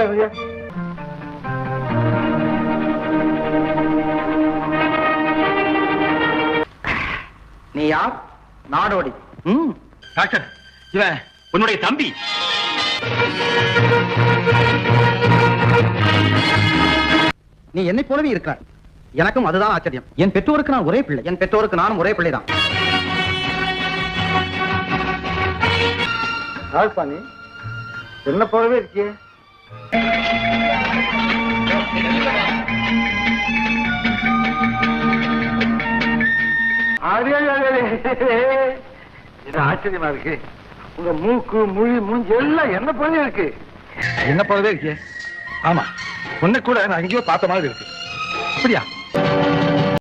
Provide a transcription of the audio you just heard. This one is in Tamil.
இவங்க? நீ யார்? நாடோடி. டாக்டர், இவன் உன்னுடைய தம்பி. நீ என்னை போலவே இருக்கிறாய். எனக்கும் அதுதான் ஆச்சரியம். என் பெற்றோருக்கு நான் ஒரே பிள்ளை. என் பெற்றோருக்கு நானும் ஒரே பிள்ளைதான். ராஜபாணி, என்ன போலவே இருக்கியே. இது ஆச்சரியமா இருக்கு. உங்க மூக்கு, மொழி, மூஞ்சி எல்லாம் என்ன போலவே இருக்கு. என்ன போலவே இருக்கே. ஆமா, உன்னை கூட நான் எங்கேயோ பார்த்த மாதிரி இருக்கு. அப்படியா?